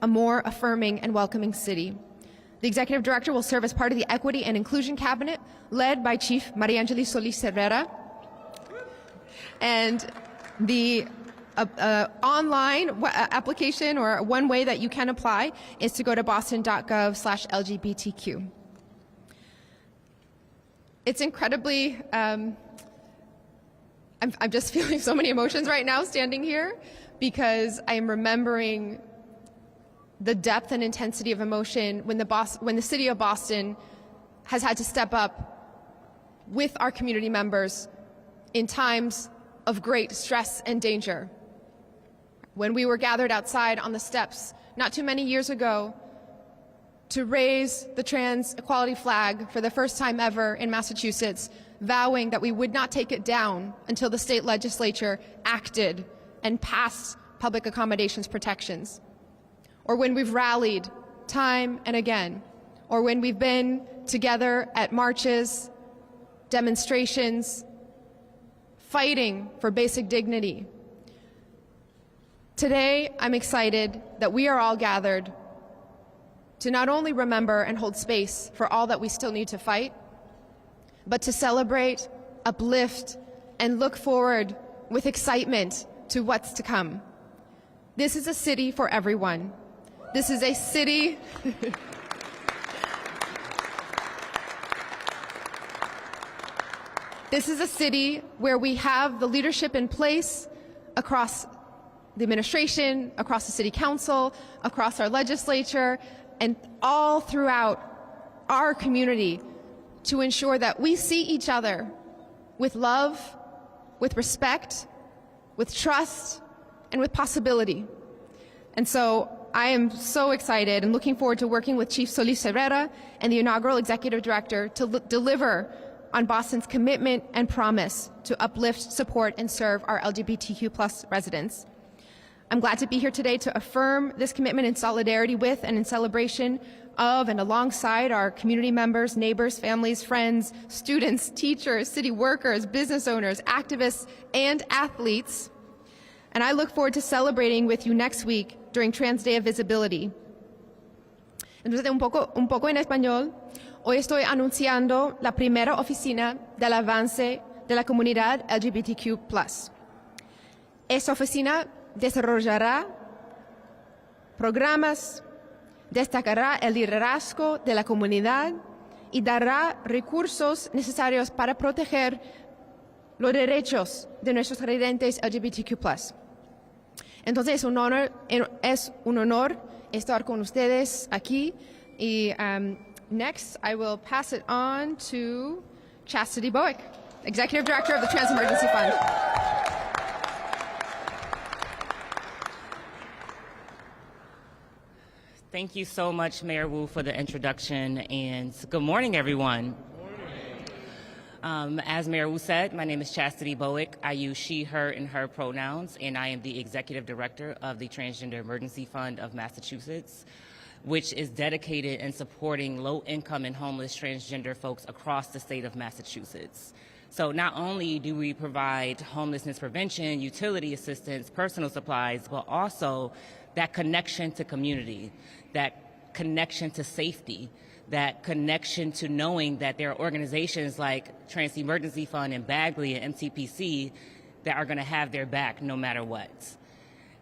a more affirming and welcoming city. The Executive Director will serve as part of the Equity and Inclusion Cabinet, led by Chief Mariangeli Solis Herrera. And the online application, or one way that you can apply, is to go to boston.gov/LGBTQ. It's incredibly, I'm just feeling so many emotions right now standing here, because I'm remembering the depth and intensity of emotion when the city of Boston has had to step up with our community members in times of great stress and danger. When we were gathered outside on the steps not too many years ago to raise the trans equality flag for the first time ever in Massachusetts, vowing that we would not take it down until the state legislature acted and passed public accommodations protections. Or when we've rallied time and again, or when we've been together at marches, demonstrations, fighting for basic dignity. Today, I'm excited that we are all gathered to not only remember and hold space for all that we still need to fight, but to celebrate, uplift, and look forward with excitement to what's to come. This is a city for everyone. This is a city This is a city where we have the leadership in place across the administration, across the city council, across our legislature, and all throughout our community to ensure that we see each other with love, with respect, with trust, and with possibility. And so I am so excited and looking forward to working with Chief Solis Herrera and the inaugural Executive Director to deliver on Boston's commitment and promise to uplift, support, and serve our LGBTQ+ residents. I'm glad to be here today to affirm this commitment in solidarity with and in celebration of and alongside our community members, neighbors, families, friends, students, teachers, city workers, business owners, activists, and athletes. And I look forward to celebrating with you next week during Trans Day of Visibility. Entonces, un poco en español. Hoy estoy anunciando la primera oficina del avance de la comunidad LGBTQ+. Esta oficina desarrollará programas, destacará el liderazgo de la comunidad y dará recursos necesarios para proteger los derechos de nuestros residentes LGBTQ+. Entonces es un honor estar con ustedes aquí y next, I will pass it on to Chastity Bowick, Executive Director of the Trans Emergency Fund. Thank you so much, Mayor Wu, for the introduction, and good morning, everyone. As Mayor Wu said, my name is Chastity Bowick. I use she, her, and her pronouns, and I am the Executive Director of the Transgender Emergency Fund of Massachusetts, which is dedicated in supporting low-income and homeless transgender folks across the state of Massachusetts. So not only do we provide homelessness prevention, utility assistance, personal supplies, but also that connection to community, that connection to safety, that connection to knowing that there are organizations like Trans Emergency Fund and Bagley and MTPC that are going to have their back no matter what.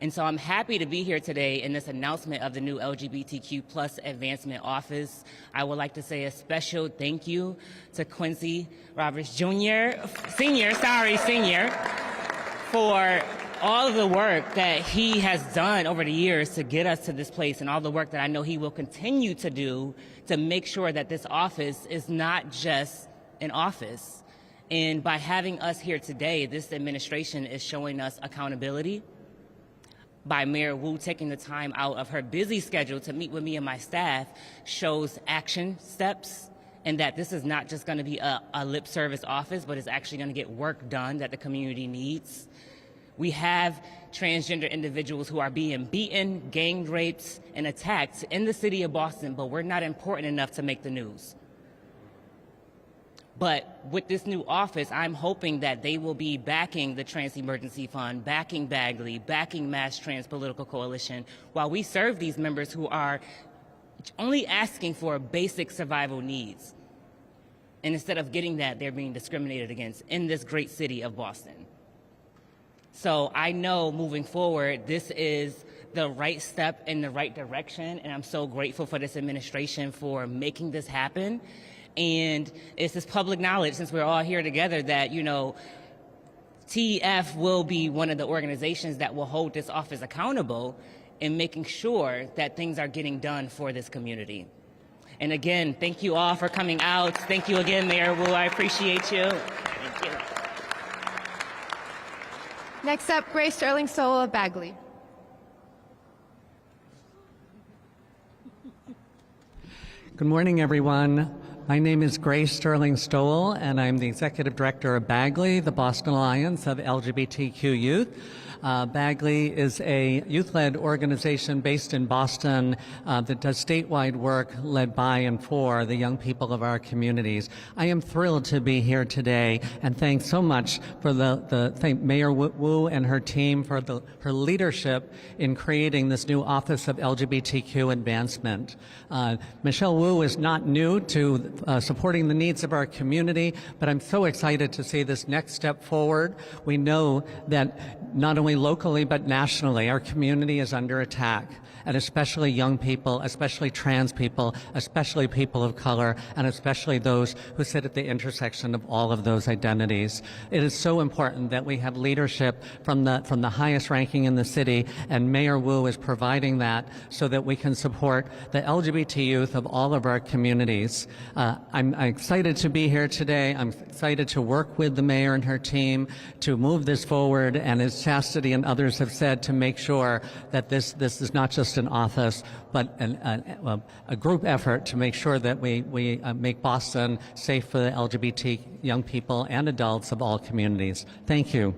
And so I'm happy to be here today in this announcement of the new LGBTQ+ Advancement Office. I would like to say a special thank you to Quincy Roberts Senior, for all of the work that he has done over the years to get us to this place, and all the work that I know he will continue to do to make sure that this office is not just an office. And by having us here today, this administration is showing us accountability. By Mayor Wu taking the time out of her busy schedule to meet with me and my staff shows action steps, and that this is not just going to be a lip service office, but it's actually going to get work done that the community needs. We have transgender individuals who are being beaten, gang raped, and attacked in the city of Boston, but we're not important enough to make the news. But with this new office, I'm hoping that they will be backing the Trans Emergency Fund, backing Bagley, backing Mass Trans Political Coalition, while we serve these members who are only asking for basic survival needs. And instead of getting that, they're being discriminated against in this great city of Boston. So I know moving forward, this is the right step in the right direction, and I'm so grateful for this administration for making this happen. And it's this public knowledge, since we're all here together, that, you know, TEF will be one of the organizations that will hold this office accountable in making sure that things are getting done for this community. And again, thank you all for coming out. Thank you again, Mayor Wu. I appreciate you. Thank you. Next up, Grace Sterling Stowell of Bagley. Good morning, everyone. My name is Grace Sterling Stowell, and I'm the Executive Director of Bagley, the Boston Alliance of LGBTQ Youth. Bagley is a youth-led organization based in Boston that does statewide work led by and for the young people of our communities. I am thrilled to be here today, and thanks so much for thank Mayor Wu and her team for her leadership in creating this new Office of LGBTQ Advancement. Michelle Wu is not new to supporting the needs of our community, but I'm so excited to see this next step forward. We know that not only locally but nationally, our community is under attack, and especially young people, especially trans people, especially people of color, and especially those who sit at the intersection of all of those identities. It is so important that we have leadership from the highest ranking in the city, and Mayor Wu is providing that so that we can support the LGBT youth of all of our communities. I'm excited to be here today. I'm excited to work with the mayor and her team to move this forward, and as Chastity and others have said, to make sure that this is not just an office, but a group effort to make sure that we make Boston safe for the LGBT young people and adults of all communities. Thank you.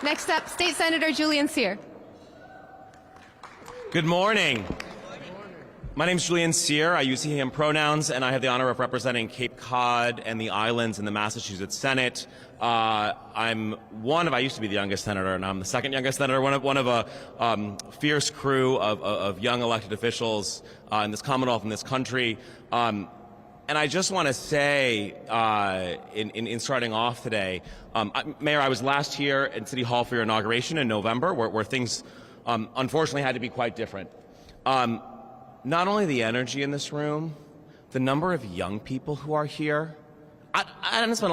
Next up, State Senator Julian Cyr. Good morning. My name is Julian Cyr. I use he, him pronouns, and I have the honor of representing Cape Cod and the islands in the Massachusetts Senate. I used to be the youngest senator, and I'm the second youngest senator, one of a fierce crew of young elected officials in this Commonwealth, in this country. And I just want to say, in starting off today, Mayor, I was last here at City Hall for your inauguration in November, where things unfortunately had to be quite different. Not only the energy in this room, the number of young people who are here. I didn't spend a